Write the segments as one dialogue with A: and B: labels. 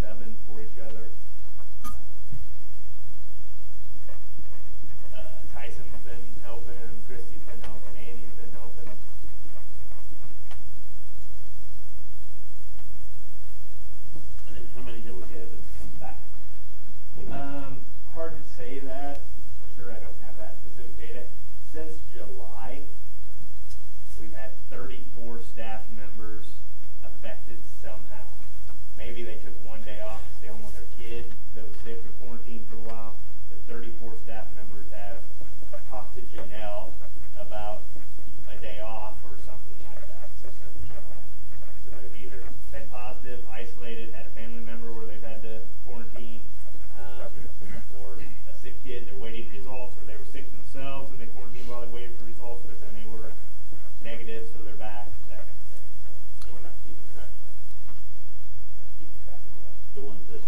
A: subbing for each other. Tyson's been helping, Christy's been helping, Annie's been helping.
B: And then how many have we had that come back?
A: Hard to say that for sure. I don't have that specific data. Since July, we've had 34 staff members affected somehow. Maybe they took one day off to stay home with their kid that was sick or quarantined for a while. But 34 staff members have talked to Janelle about a day off or something like that. So since July. So they've either been positive, isolated, had a family member where they've had to quarantine, or a sick kid, they're waiting results, or they were sick themselves and they quarantined while they waited for results, but then they were negative, so they're back, that kind of thing.
B: So we're not keeping track of that. Not keeping track of what? The ones that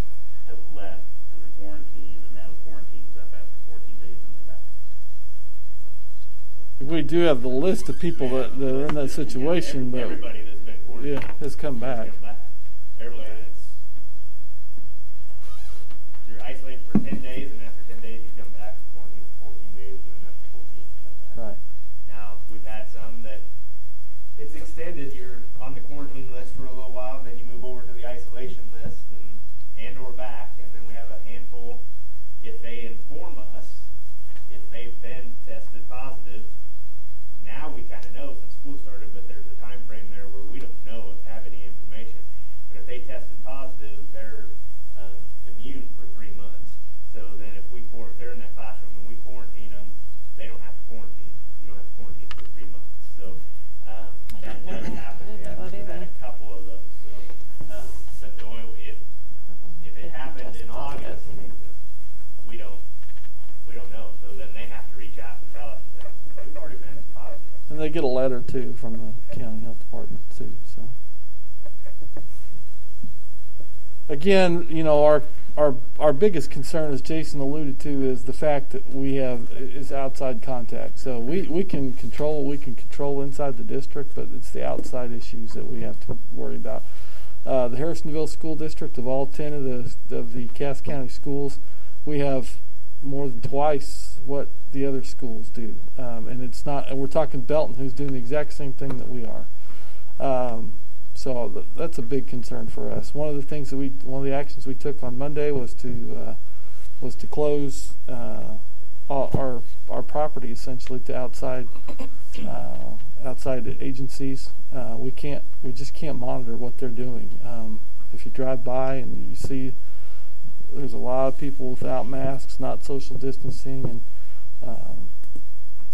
B: have left under quarantine and now the quarantine's up after 14 days and they're back.
C: We do have the list of people that are in that situation, but
A: everybody that's been quarantined
C: has come back.
A: Everybody that's you're isolated for 10 days, and after 10 days you come back, quarantine for 14 days, and then after 14 you come back.
C: Right.
A: Now, we've had some that it's extended. You're on the quarantine list for a little while, then you move over to the isolation list and or back, and then we have a handful, if they inform us, if they've been tested positive, now we kind of know since school started, but there's a time frame there where we don't know if have any information. But if they tested positive, they're immune for 3 months. So then if they're in that classroom and we quarantine them, they don't have to quarantine. You don't have to quarantine for 3 months. So that does happen. We've had a couple of those. So, but the only if it happened in August, we don't know. So then they have to reach out and tell us that we've already been positive.
C: And they get a letter too from the county health department too. So again, our biggest concern, as Jason alluded to, is the fact that we have is outside contact. So we can control inside the district, but it's the outside issues that we have to worry about. The Harrisonville School District, of all 10 of the Cass County schools, we have more than twice what the other schools do, and it's not. And we're talking Belton, who's doing the exact same thing that we are. So that's a big concern for us. One of the actions we took on Monday was to close our property essentially to outside agencies. We just can't monitor what they're doing. If you drive by and you see there's a lot of people without masks, not social distancing, and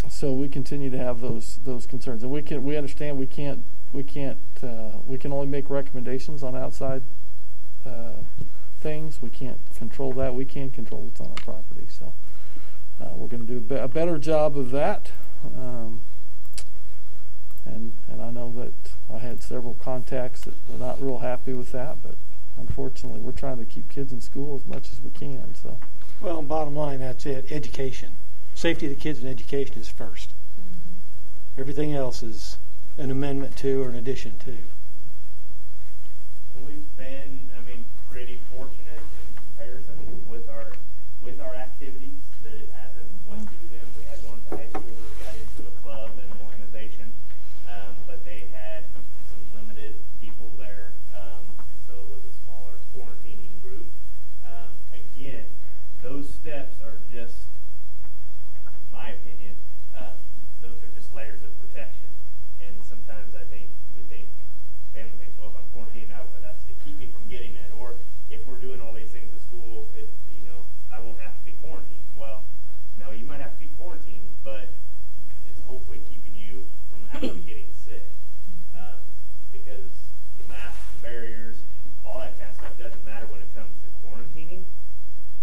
C: so we continue to have those concerns. And we understand we can only make recommendations on outside things. We can't control that. We can control what's on our property. So we're going to do a better job of that. And I know that I had several contacts that were not real happy with that, but unfortunately, we're trying to keep kids in school as much as we can. So,
D: well, bottom line, that's it. Education, safety of the kids, and education is first. Mm-hmm. Everything else is an amendment to or an addition to.
A: And we've been, pretty fortunate in comparison with our activities that it hasn't went through them. We had one at the high school that got into a club and an organization, but they had some limited people there, so it was a smaller quarantining group. Again, those steps are just, in my opinion, those are just layers of protection. And sometimes family thinks, well, if I'm quarantined out, that's to keep me from getting it. Or if we're doing all these things at school, I won't have to be quarantined. Well, no, you might have to be quarantined, but it's hopefully keeping you from actually getting sick. Because the masks, the barriers, all that kind of stuff doesn't matter when it comes to quarantining.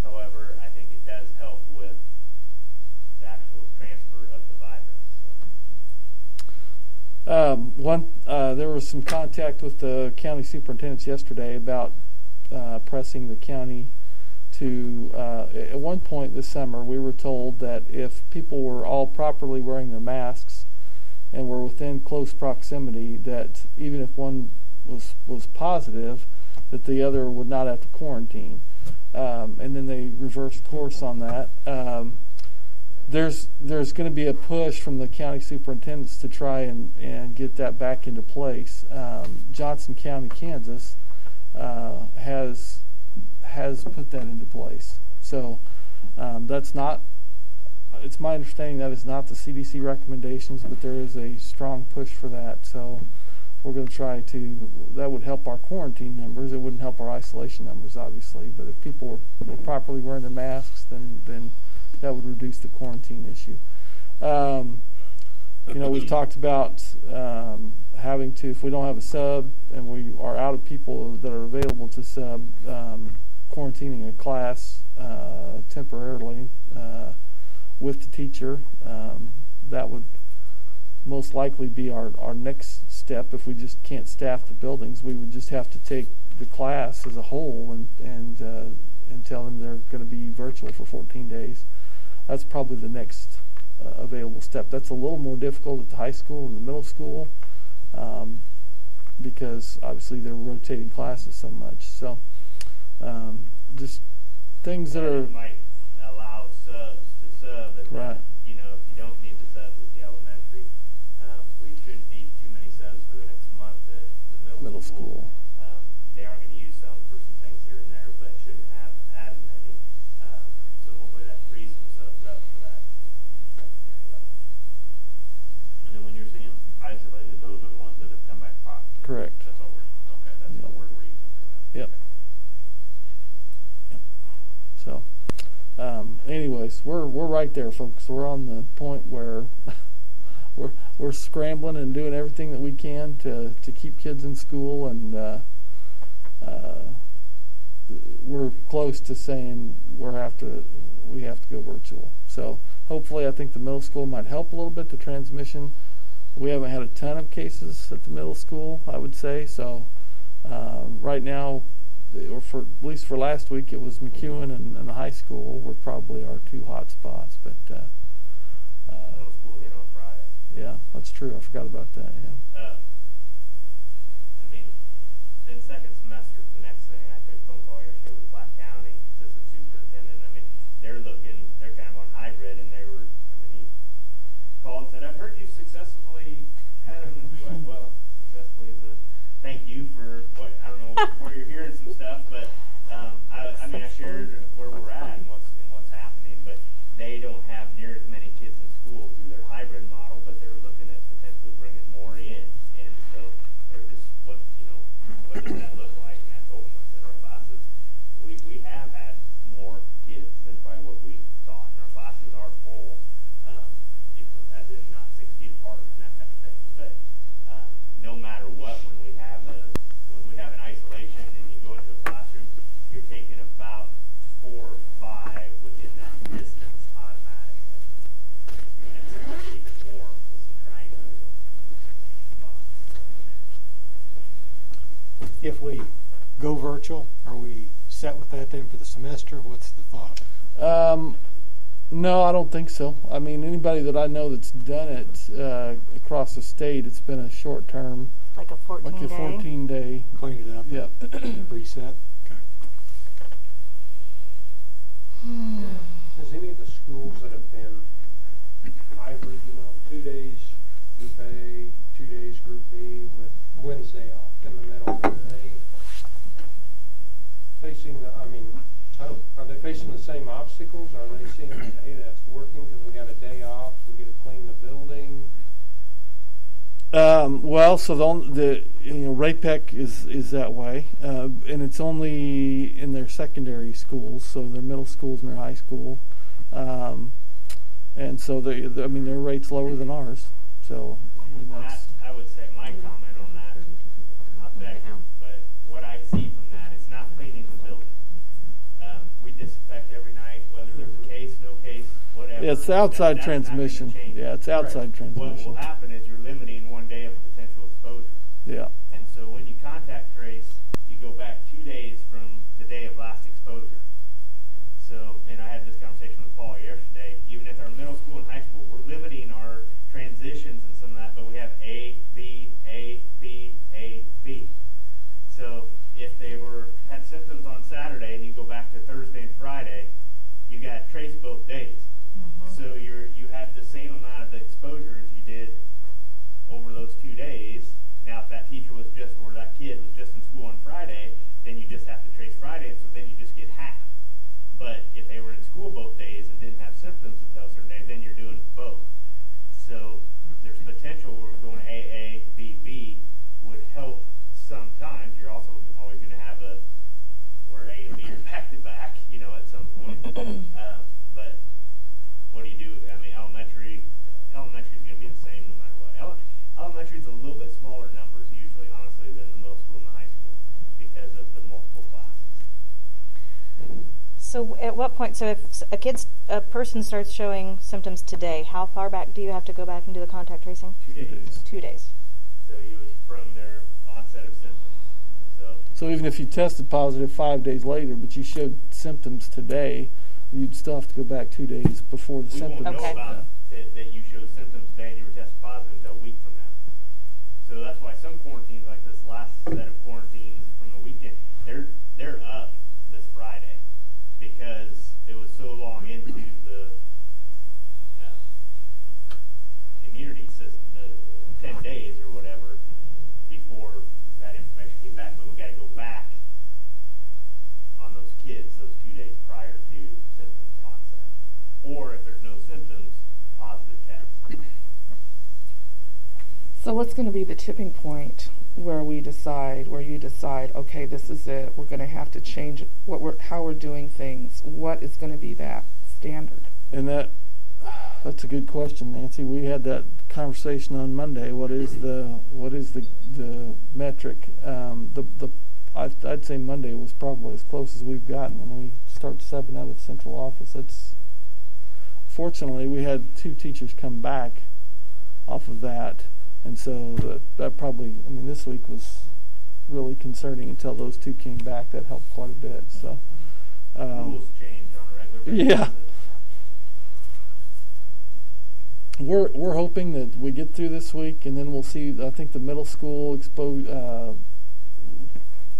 A: However, I think it does help with the actual transfer of the virus.
C: There was some contact with the county superintendents yesterday about pressing the county to, at one point this summer, we were told that if people were all properly wearing their masks and were within close proximity, that even if one was positive, that the other would not have to quarantine. And then they reversed course on that. There's going to be a push from the county superintendents to try and get that back into place. Johnson County, Kansas, has put that into place. So that's not. It's my understanding that is not the CDC recommendations, but there is a strong push for that. So we're going to try to. That would help our quarantine numbers. It wouldn't help our isolation numbers, obviously. But if people were properly wearing their masks, then that would reduce the quarantine issue. We've talked about having to, if we don't have a sub and we are out of people that are available to sub, quarantining a class temporarily with the teacher. That would most likely be our next step. If we just can't staff the buildings, we would just have to take the class as a whole and tell them they're going to be virtual for 14 days. That's probably the next available step. That's a little more difficult at the high school and the middle school because obviously they're rotating classes so much. So just things that are...
A: It might allow subs to sub. And
C: right.
A: If you don't need the subs at the elementary, we shouldn't need too many subs for the next month at the middle school. They are going to use some for some things here and there, but shouldn't have as many. So hopefully that frees some subs up for that secondary level.
B: And then when you're saying isolated, those are the ones that have come back positive.
C: Correct.
B: That's all okay. That's the word we're using for that.
C: Yep.
B: Okay.
C: Yep. So, anyways, we're right there, folks. We're on the point where we're scrambling and doing everything that we can to keep kids in school, and we're close to saying we have to go virtual. So hopefully, I think the middle school might help a little bit the transmission. We haven't had a ton of cases at the middle school, I would say. So right now, or for at least for last week, it was McEwen and the high school were probably our two hot spots. But
A: Middle school hit on Friday.
C: yeah, that's true. I forgot about that. Yeah.
A: Then second semester, the next thing, I took a phone call yesterday with Black County assistant superintendent. They're kind of on hybrid, and he called and said, "I've heard you successfully had them." And well, successfully is a thank you for what, I don't know where you're hearing some stuff, but I shared where we're at and what's happening, but they don't have near as many kids in school through their hybrid model, but they're looking at potentially bringing more in, and so they're just what does that look like? And I told them, I said, our classes, we have had more kids than probably what we thought, and our classes are full, as in not 6 feet apart and that type of thing. But no matter what, when we have an isolation and you go into a classroom, you're taking about 4 or 5 within that distance automatically. And sometimes even more with some triangles.
D: If we go virtual, are we set with that then for the semester? What's the thought?
C: No, I don't think so. Anybody that I know that's done it across the state, it's been a short term,
E: Like a
C: 14-day.
D: Clean it up.
C: Yeah.
D: Reset. Okay.
F: Has any of the schools that have been hybrid, 2 days group A, 2 days group B with Wednesday off in the middle, are they facing are they facing the same obstacles? Are they seeing that, hey, that's working because we got a day off, we get to clean the building?
C: Well, so the RAPEC is that way, and it's only in their secondary schools, so their middle schools and their high school, and so their rate's lower than ours. So that's.
A: I would say my comment on that, but what I see from that, it's not cleaning the building. We disinfect every night, whether there's a case, no case, whatever.
C: Yeah, it's outside
A: That's
C: transmission.
A: not gonna change.
C: Yeah, it's outside
A: What
C: transmission.
A: will happen is you're limiting 1 day of potential exposure.
C: Yeah.
A: And so when you contact trace, you go back 2 days from the day of last exposure. So, and I had this conversation with Paul yesterday, even at our middle school and high school, we're limiting our transitions and some of that, but we have A, B, A, B, A, B. So if they had symptoms on Saturday and you go back to Thursday and Friday, you got to trace both days. So you had the same amount of exposure as you did over those 2 days. Now, if that teacher was just, or that kid was just in school on Friday, then you just have to trace Friday, and so then you just get half. But if they were in school both days and didn't have symptoms until a certain day, then you're doing both. So there's potential where we're going AA, B would help sometimes. You're also always going to have where A and B are back to back, at some point. But what do you do? I mean, elementary is going to be the same no matter what. Elementary is a little bit smaller numbers usually, honestly, than the middle school and the high school because of the multiple classes.
E: So at what point, so if a person starts showing symptoms today, how far back do you have to go back and do the contact tracing?
A: 2 days.
E: 2 days.
A: So you was from their onset of symptoms.
C: So even if you tested positive 5 days later, but you showed symptoms today, you'd still have to go back 2 days before the
A: We won't
C: symptoms.
A: know about that you showed symptoms today and you were tested positive until a week from now. So that's why some quarantines, like this last set of quarantines from the weekend, they're up this Friday because it was so long into the immunity system, the 10 days or whatever, before that information came back. But we got to go back on those kids those 2 days prior to symptoms onset. Or if there's no symptoms, positive test.
G: So what's going to be the tipping point where you decide, okay, this is it. We're going to have to change how we're doing things. What is going to be that standard? And
C: that's a good question, Nancy. We had that conversation on Monday. What is the metric? I'd say Monday was probably as close as we've gotten when we start subbing out of central office. Fortunately, we had 2 teachers come back off of that. And so that probably, this week was really concerning until those 2 came back. That helped quite a bit. So
A: Rules change on a regular basis.
C: Yeah. We're hoping that we get through this week, and then we'll see. I think the middle school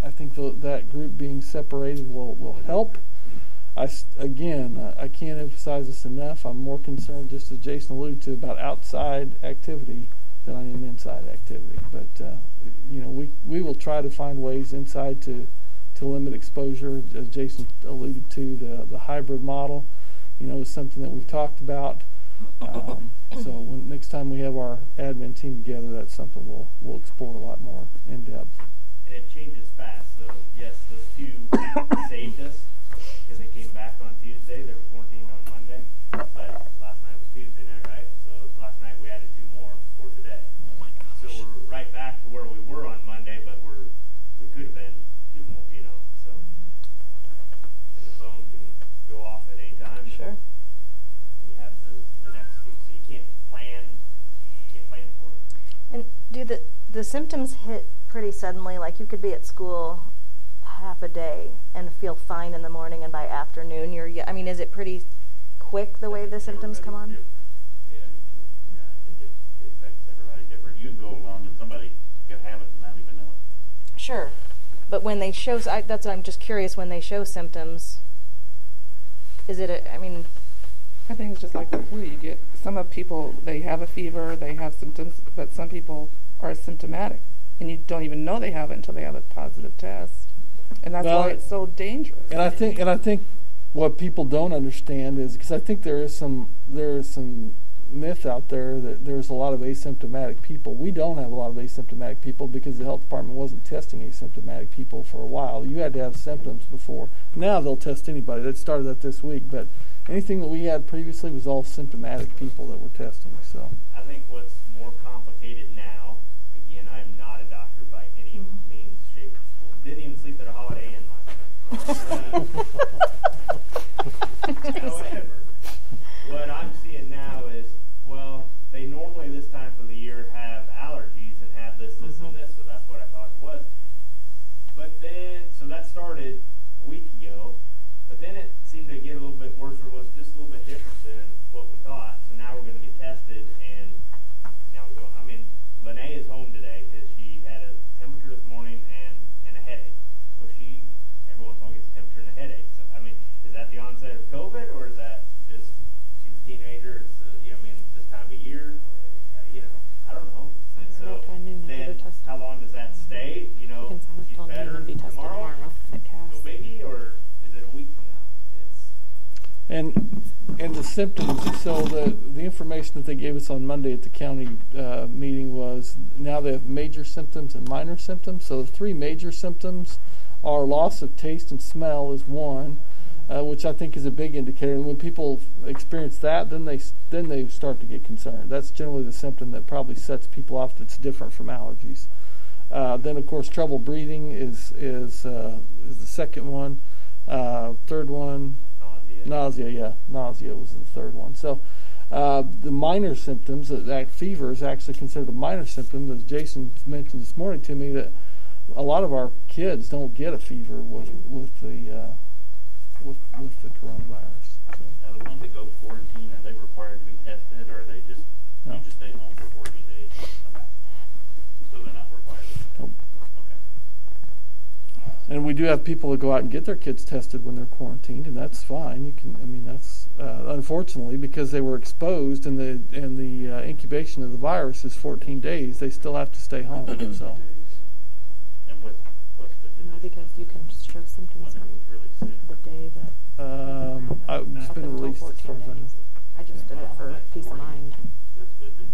C: I think that group being separated will help. I can't emphasize this enough. I'm more concerned, just as Jason alluded to, about outside activity than I am inside activity. But we will try to find ways inside to limit exposure. As Jason alluded to, the hybrid model, is something that we've talked about. So next time we have our admin team together, that's something we'll explore a lot more in depth.
A: And it changes fast. So yes, those 2 saved us because they came back on Tuesday. They were quarantined on Monday, but last night was Tuesday night, right? So last night we added 2 more for today. So we're right back to where we were on Monday, but we could have been 2 more, So and the phone can go off at any time.
E: Sure.
A: And you have the next 2, so you can't plan for it.
E: And do the symptoms hit pretty suddenly? Like you could be at school half a day and feel fine in the morning, and by afternoon is it pretty quick the way the symptoms come on?
B: Yeah, I think it affects everybody different. You can go along and somebody could have it and not even know it.
E: Sure. But when they show, that's what I'm just curious, when they show symptoms, is it
G: I think it's just like the flu. You get some of people, they have a fever, they have symptoms, but some people are asymptomatic, and you don't even know they have it until they have a positive test, and that's why it's so dangerous.
C: And I think what people don't understand is, because I think there is some myth out there that there's a lot of asymptomatic people. We don't have a lot of asymptomatic people because the health department wasn't testing asymptomatic people for a while. You had to have symptoms before. Now they'll test anybody. That started that this week, but anything that we had previously was all symptomatic people that we're testing. So
A: I think what's more complicated now, again, I am not a doctor by any means, shape, or form. Didn't even sleep at a Holiday Inn last night. However, what I'm seeing now is, they normally this time of the year have allergies and have this, and this, so that's what I thought it was. But then, so that started a week ago, but then it seemed to get a little bit worse, or was just a little bit different than what we thought. So now we're going to get tested, and now we're going. Lene is home today because she had a temperature this morning and a headache,
C: symptoms, so the information that they gave us on Monday at the county meeting was now they have major symptoms and minor symptoms. So the 3 major symptoms are loss of taste and smell is one, which I think is a big indicator. And when people experience that, then they start to get concerned. That's generally the symptom that probably sets people off that's different from allergies. Then of course trouble breathing is the second one. Third one, nausea. Nausea was the third one. So the minor symptoms, that fever is actually considered a minor symptom. As Jason mentioned this morning to me, that a lot of our kids don't get a fever with the coronavirus. So.
B: Now, the ones that go quarantine, are they required to be tested, or are they just
C: No.
B: you just stay home for 14 days and come back? So they're not required to be tested.
C: Nope.
B: Okay.
C: And we do have people that go out and get their kids tested when they're quarantined, and that's fine. That's unfortunately because they were exposed, and the incubation of the virus is 14 days. They still have to stay home. So.
B: And what's the
H: No,
B: condition?
H: because you can show symptoms
B: When
H: on
B: it was really sick.
H: the day that
C: It's
H: up
C: been
H: until
C: released as
H: 14
C: far as I know.
H: days. I just did it for peace of mind.
B: That's good news.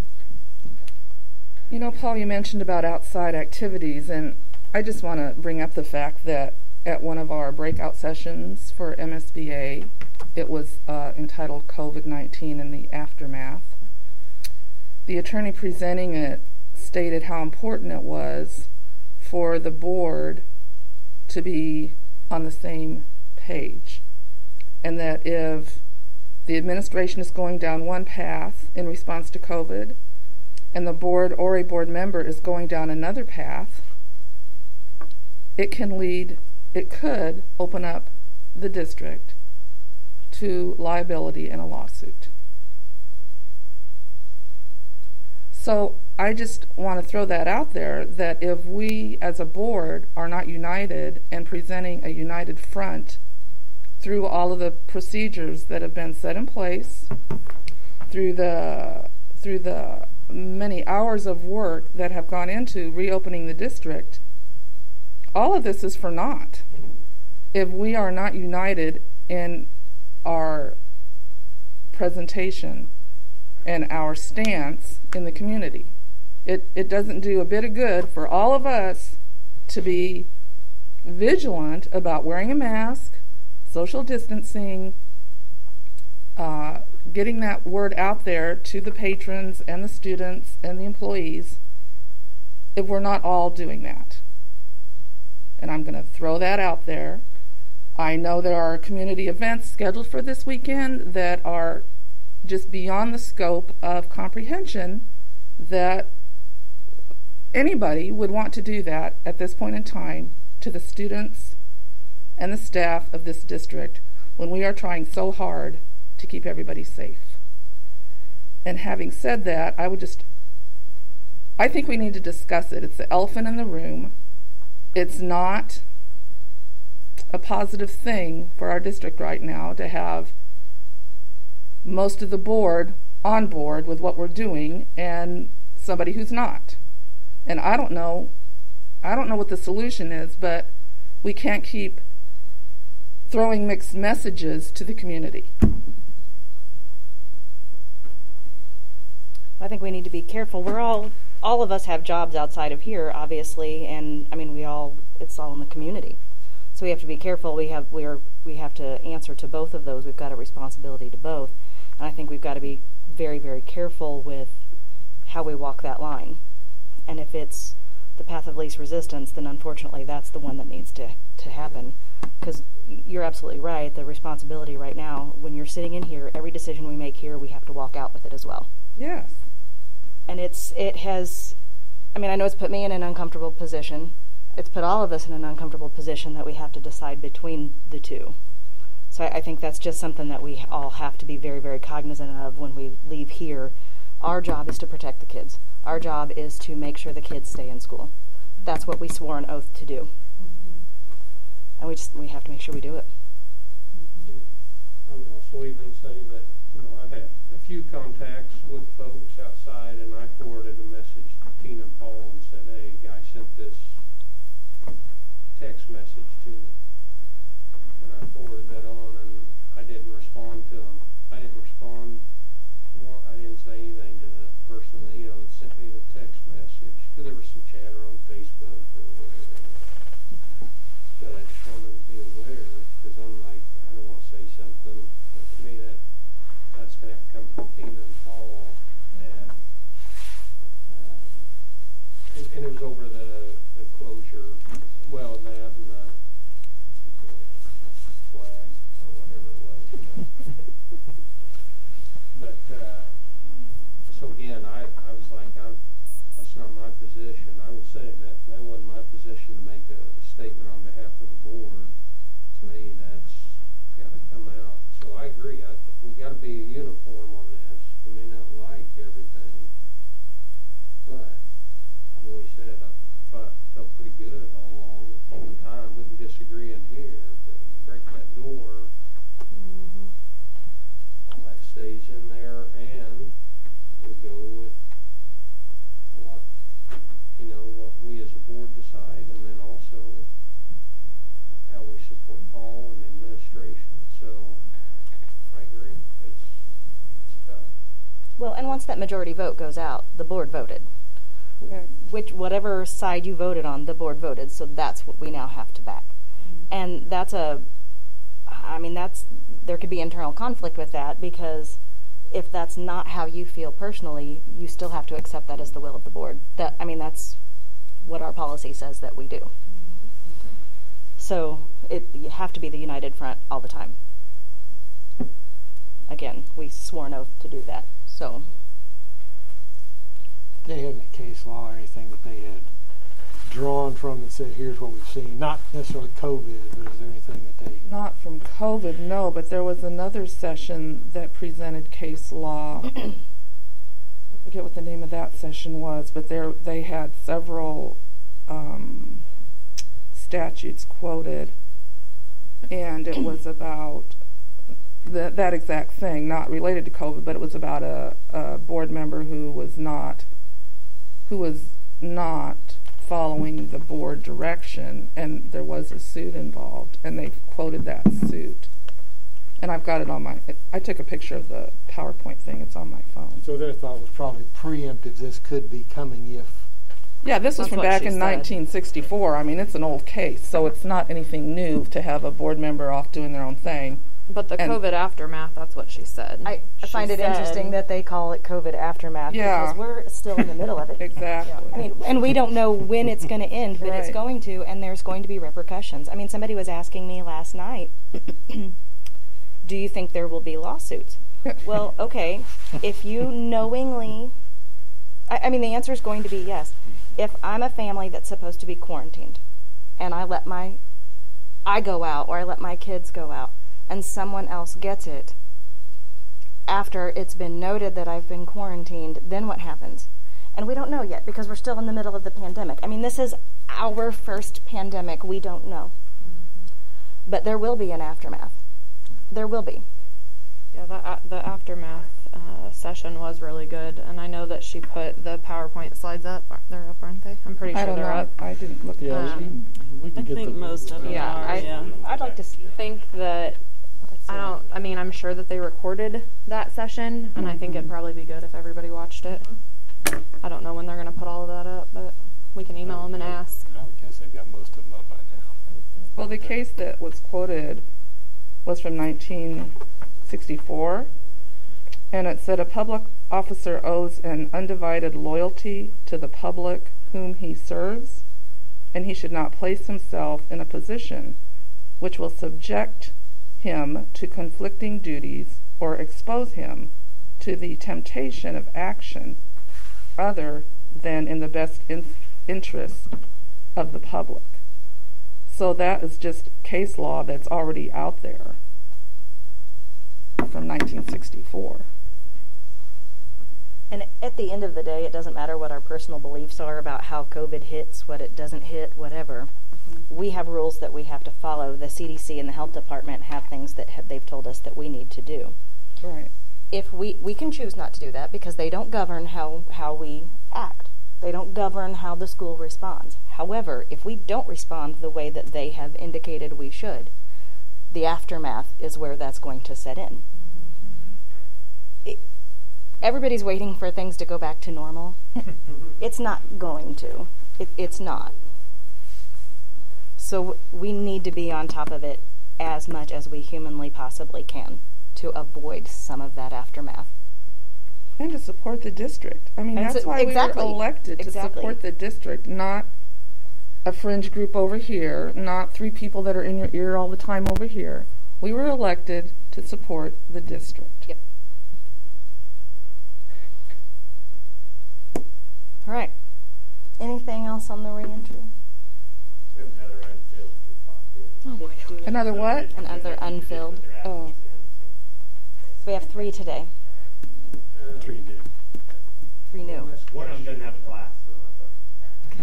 G: You know, Paul, you mentioned about outside activities, and I just want to bring up the fact that at one of our breakout sessions for MSBA, it was entitled COVID-19 and the Aftermath. The attorney presenting it stated how important it was for the board to be on the same page, and that if the administration is going down one path in response to COVID, and the board or a board member is going down another path, it could open up the district to liability in a lawsuit. So I just want to throw that out there, that if we as a board are not united and presenting a united front through all of the procedures that have been set in place, through the many hours of work that have gone into reopening the district, all of this is for naught if we are not united in our presentation and our stance in the community. It doesn't do a bit of good for all of us to be vigilant about wearing a mask, social distancing, getting that word out there to the patrons and the students and the employees, if we're not all doing that. And I'm going to throw that out there. I know there are community events scheduled for this weekend that are just beyond the scope of comprehension that anybody would want to do that at this point in time to the students and the staff of this district when we are trying so hard to keep everybody safe. And having said that, I think we need to discuss it. It's the elephant in the room. It's not a positive thing for our district right now to have most of the board on board with what we're doing and somebody who's not. And I don't know what the solution is, but we can't keep throwing mixed messages to the community.
E: I think we need to be careful. All of us have jobs outside of here, obviously, and I mean it's all in the community. So we have to be careful. We have to answer to both of those. We've got a responsibility to both. And I think we've got to be very, very careful with how we walk that line. And if it's the path of least resistance, then unfortunately that's the one that needs to happen. Because you're absolutely right. The responsibility right now, when you're sitting in here, every decision we make here, we have to walk out with it as well.
G: Yes.
E: And I know it's put me in an uncomfortable position. It's put all of us in an uncomfortable position that we have to decide between the two. So I think that's just something that we all have to be very, very cognizant of when we leave here. Our job is to protect the kids. Our job is to make sure the kids stay in school. That's what we swore an oath to do. Mm-hmm. And we have to make sure we do it.
F: I would also even say that, I've had a few contacts with folks outside, and I forwarded a message to Tina and Paul and said, hey, a guy sent this text message to me. And I forwarded that on, and I didn't respond to him. I didn't respond. Well, I didn't say anything to the person that, that sent me the text message, because there was some chatter on Facebook or whatever. But I just wanted to be aware, because I'm like, I don't want to say something. But to me, that's going to have to come from Tina and Paul. And it was over the closure, well, that and the flag or whatever it was. But so again, I was like, that's not my position. I will say that wasn't my position to make a statement on behalf of the board. To me, that's got to come out. So I agree. We got to be uniform on this. We may not like everything, but I've always said I felt pretty good all the time. We can disagree in here, but you break that door, all that stays in there, and we go with what we as a board decide, and then also how we support Paul and the administration. So I agree. It's tough.
E: Well, and once that majority vote goes out, the board voted.
G: Okay.
E: Whatever side you voted on, the board voted, so that's what we now have to back. And there could be internal conflict with that, because if that's not how you feel personally, you still have to accept that as the will of the board. That's what our policy says that we do. So you have to be the united front all the time. Again, we swore an oath to do that. So
D: They had any case law or anything that they had drawn from that said, here's what we've seen? Not necessarily COVID, but is there anything that they...
G: Not from COVID, no, but there was another session that presented case law. I forget what the name of that session was, but they had several statutes quoted, and it was about that exact thing, not related to COVID, but it was about a board member who was not following the board direction, and there was a suit involved, and they quoted that suit. And I've got it on I took a picture of the PowerPoint thing. It's on my phone.
D: So their thought was probably preemptive. This could be coming if...
G: Yeah, this was
H: That's
G: from
H: what
G: back
H: she
G: in
H: said.
G: 1964. I mean, it's an old case, so it's not anything new to have a board member off doing their own thing.
H: But the
G: And-
H: COVID aftermath, that's what she said.
E: I find it interesting that they call it COVID aftermath,
G: Yeah.
E: because we're still in the middle of it.
G: Exactly.
E: And we don't know when it's going to end, but it's
G: Right.
E: going to, and there's going to be repercussions. Somebody was asking me last night, do you think there will be lawsuits? Well, okay, if you knowingly, the answer is going to be yes. If I'm a family that's supposed to be quarantined, and I go out, or I let my kids go out, and someone else gets it, after it's been noted that I've been quarantined, then what happens? And we don't know yet, because we're still in the middle of the pandemic. This is our first pandemic. We don't know. But there will be an aftermath. There will be.
H: Yeah, the aftermath session was really good, and I know that she put the PowerPoint slides up. They're up, aren't they? I'm pretty
G: I
H: sure
G: don't
H: they're
G: know.
H: up.
G: I didn't look at
C: Yeah,
G: that.
C: we can
I: I
C: get
I: think
C: the,
I: most of them
H: Yeah,
I: are, yeah.
E: I'd like to see.
H: Think that I'm sure that they recorded that session, and I think it'd probably be good if everybody watched it. I don't know when they're going to put all of that up, but we can email them and ask.
D: I would guess they've got most of them up by now.
G: Well, the case that was quoted was from 1964, and it said a public officer owes an undivided loyalty to the public whom he serves, and he should not place himself in a position which will subject him to conflicting duties or expose him to the temptation of action other than in the best interest of the public. So that is just case law that's already out there from 1964.
E: And at the end of the day, it doesn't matter what our personal beliefs are about how COVID hits, what it doesn't hit, whatever. We have rules that we have to follow. The CDC and the health department have things that they've told us that we need to do.
G: Right.
E: If we can choose not to do that, because they don't govern how we act. They don't govern how the school responds. However, if we don't respond the way that they have indicated we should, the aftermath is where that's going to set in. everybody's waiting for things to go back to normal. It's not going to. It's not. So we need to be on top of it as much as we humanly possibly can to avoid some of that aftermath.
G: And to support the district. I mean,
E: And
G: that's
E: so-
G: why
E: exactly.
G: we were elected, to
E: Exactly.
G: support the district, not a fringe group over here, not 3 people that are in your ear all the time over here. We were elected to support the district.
E: Yep. All right. Anything else on the reentry?
A: We have another unfilled just popped in.
H: Oh my God.
G: Another what?
E: Another unfilled.
A: They're asking
G: Oh.
A: us in, so.
E: We have 3 today.
D: 3 new.
E: 3 new.
A: One of them doesn't have a class, so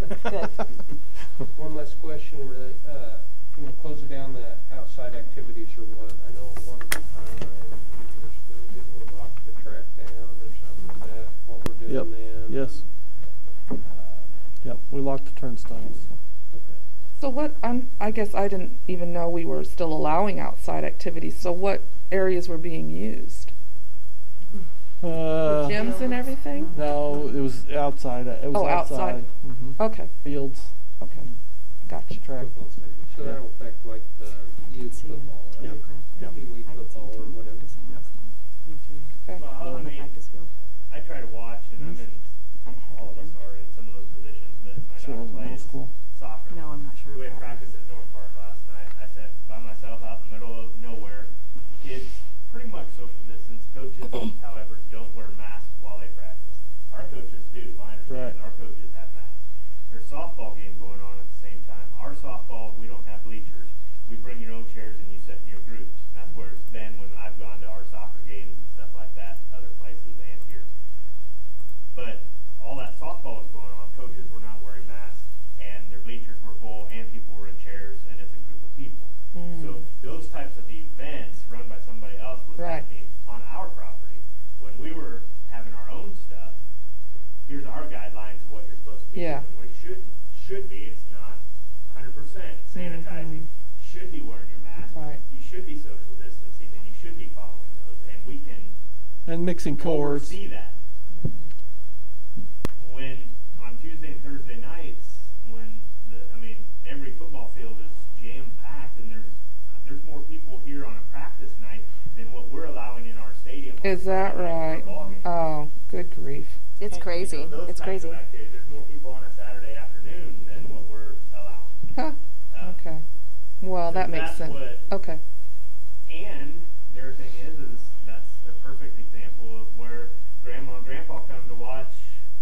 A: I thought.
E: Good.
F: One last question, closing down the outside activities or what? I know at one time you're still didn't we lock the track down or something like that, what we're doing
C: Yep.
F: then?
C: Yes. Yep. We locked the turnstiles. So.
F: Okay.
G: So what, I guess I didn't even know we were still allowing outside activities. So what areas were being used? The gyms and everything?
C: No, it was outside. It was
G: Oh, outside.
C: Mm-hmm.
G: Okay,
C: Fields,
G: okay. Gotcha.
C: track.
F: Football stadium. So
C: Yeah.
F: that'll affect like the youth football, right?
C: Yep. Yep.
F: Pee wee football or whatever.
G: Okay.
A: Well, I mean, I try to watch, and I'm in, all of us are in some of those positions, but my
C: Sure,
A: daughter
C: middle
A: plays
C: school.
A: soccer.
E: No, I'm not sure.
A: We had practice at North Park last night. I sat by myself out in the middle of nowhere. Kids pretty much social distance. Coaches, however, don't wear masks while they practice. Our coaches do. My understanding is
C: Right.
A: our coaches have masks. There's a softball game going on at the same time. Our softball, we don't have bleachers. We bring your own chairs and you sit in your groups. And that's where it's been when I've gone to our soccer games and stuff like that, other places and here. But all that softball was going on. Coaches were not wearing masks, and their bleachers were full, and people were in chairs, and it's a group of people. So those types of events run by somebody else was
G: Right.
A: happening on our property. When we were having our own stuff, here's our guidelines of what you're supposed to be
G: Yeah.
A: doing. What it should be. It's not 100% sanitizing. Should be wearing your mask.
G: Right.
A: You should be social distancing, and you should be following those. And we can
C: And mixing cords.
A: oversee that. When on Tuesday and Thursday nights, when every football field is jam packed, and there's more people here on a practice night than what we're allowing in our stadium. on
G: Is that
A: Friday night
G: right?
A: for a ball game.
G: Oh, good grief.
E: It's crazy.
A: You know, those
E: It's
A: types
E: crazy.
A: of activities. There's more people on a Saturday afternoon than what we're allowing.
G: Huh. Okay. Well,
A: So
G: that makes
A: that's
G: sense.
A: what-
G: Okay.
A: And the other thing is that's a perfect example of where Grandma and Grandpa come to watch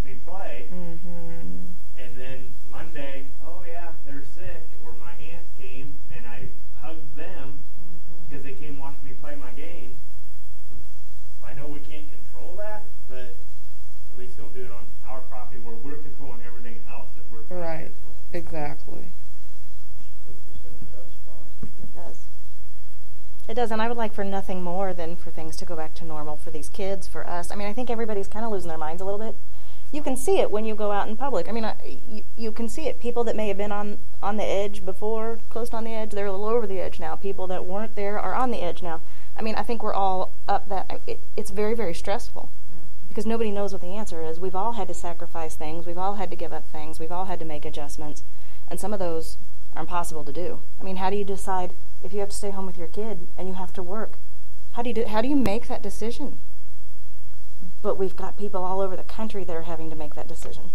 A: me play,
G: Mm-hmm.
A: and then Monday, oh yeah, they're sick, or my aunt came and I hugged them because they came watch me play my game. I know we can't control that, but at least don't do it on our property where we're controlling everything else that we're trying
G: Right.
A: to control.
G: Exactly.
F: Puts us in a tough spot.
E: It does. It does, and I would like for nothing more than for things to go back to normal for these kids, for us. I mean, I think everybody's kind of losing their minds a little bit. You can see it when you go out in public. I mean, you can see it. People that may have been on the edge before, close on the edge, they're a little over the edge now. People that weren't there are on the edge now. I mean, I think we're all up that. It's very, very stressful because nobody knows what the answer is. We've all had to sacrifice things. We've all had to give up things. We've all had to make adjustments, and some of those are impossible to do. I mean, how do you decide if you have to stay home with your kid and you have to work? How do you make that decision? But we've got people all over the country that are having to make that decision.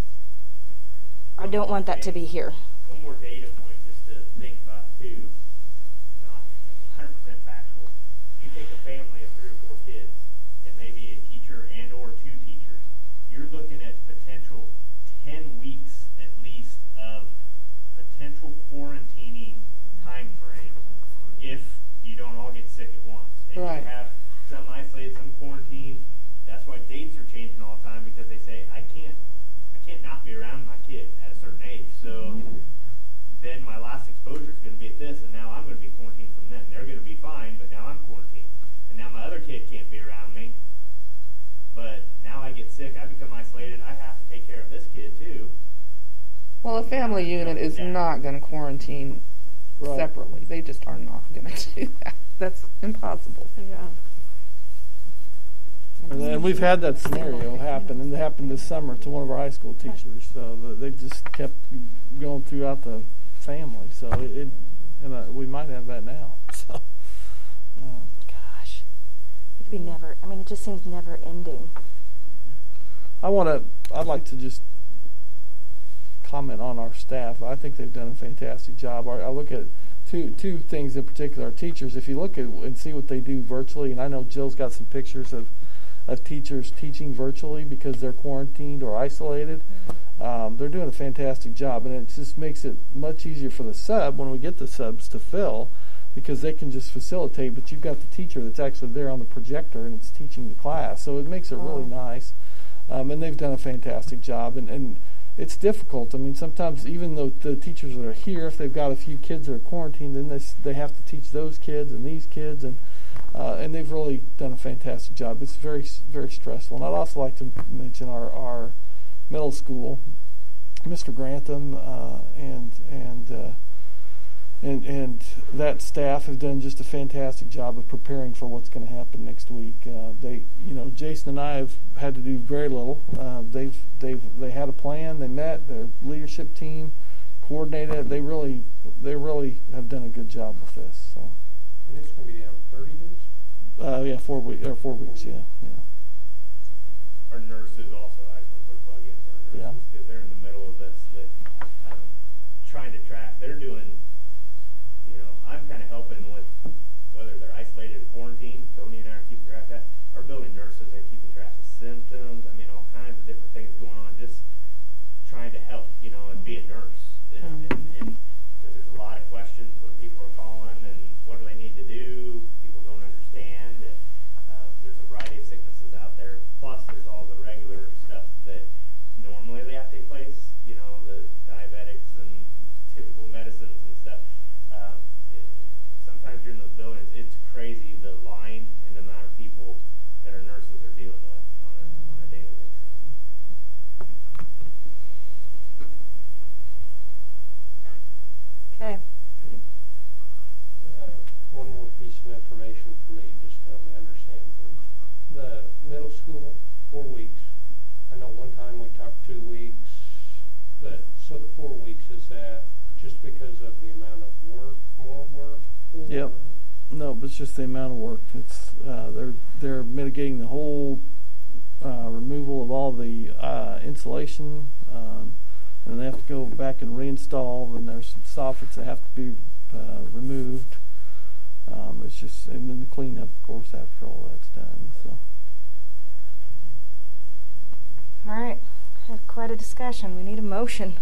E: I don't want that to be here.
A: One more data point just to think about too, not 100% factual. You take a family of 3 or 4 kids and maybe a teacher and or 2 teachers, you're looking at potential 10 weeks at least of potential quarantining time frame if you don't all get sick at once. And
G: Right.
A: you have some isolated, some quarantined. That's why dates are changing all the time because they say I can't not be around my kid at a certain age. So then my last exposure is going to be at this, and now I'm going to be quarantined from them. They're going to be fine, but now I'm quarantined, and now my other kid can't be around me. But now I get sick, I become isolated. I have to take care of this kid too.
G: Well, a family unit is
A: Yeah.
G: not going to quarantine
C: Right.
G: separately. They just are not going to do that. That's impossible.
H: Yeah.
C: And we've had that scenario happen, and it happened this summer to one of our high school teachers. So they just kept going throughout the family. So we might have that now. So,
E: Gosh, it could be never. I mean, it just seems never ending.
C: I'd like to just comment on our staff. I think they've done a fantastic job. I look at two things in particular. Our teachers, if you look at and see what they do virtually, and I know Jill's got some pictures of teachers teaching virtually because they're quarantined or isolated. They're doing a fantastic job, and it just makes it much easier for the sub when we get the subs to fill, because they can just facilitate, but you've got the teacher that's actually there on the projector and it's teaching the class, so it makes it really nice. And they've done a fantastic job, and it's difficult. I mean, sometimes even though the teachers that are here, if they've got a few kids that are quarantined, then they have to teach those kids and these kids, and they've really done a fantastic job. It's very, very stressful. And I'd also like to mention our middle school, Mr. Grantham, and that staff have done just a fantastic job of preparing for what's going to happen next week. Jason and I have had to do very little. They had a plan. They met. Their leadership team coordinated it. They really have done a good job with this. So.
F: And it's going to be down 30 days?
C: 4 weeks. Yeah.
A: Our nurses also, I just want to put a plug in for our nurses, because they're in the middle of this, trying to track. They're doing, I'm kind of helping with whether they're isolated or quarantined. Tony and I are keeping track of that. Our building nurses are keeping track of symptoms. I mean, all kinds of different things going on, just trying to help, and be a nurse. And because there's a lot of questions when people are calling, and what do they need to do? People don't understand. And there's a variety of sicknesses out there. Plus, there's all the regular stuff that normally they have to take place. The diabetics and typical medicines and stuff. Sometimes you're in those buildings, it's crazy the line and the amount of people that our nurses are dealing with on a daily basis.
E: Okay.
F: One more piece of information for me, just to help me understand, please. The middle school, 4 weeks. I know one time we talked 2 weeks. So the 4 weeks, is that just because of the amount of work, more work?
C: Yep. No, but it's just the amount of work. It's they're mitigating the whole removal of all the insulation, and they have to go back and reinstall. And there's some soffits that have to be removed. It's just, and then the cleanup, of course, after all that's done. So.
E: All right. Had quite a discussion. We need a motion.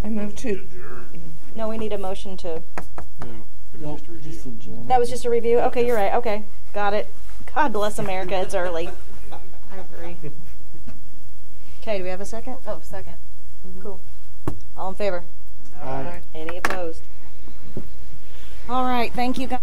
G: I move to.
E: No, we need a motion to.
F: No, just a review.
C: Just adjourn.
E: That was just a review? Okay, you're right. Okay, got it. God bless America. It's early.
H: I agree.
E: Okay, do we have a second?
H: Oh, second. Mm-hmm.
E: Cool. All in favor?
G: Aye.
E: Any opposed? All right, thank you guys.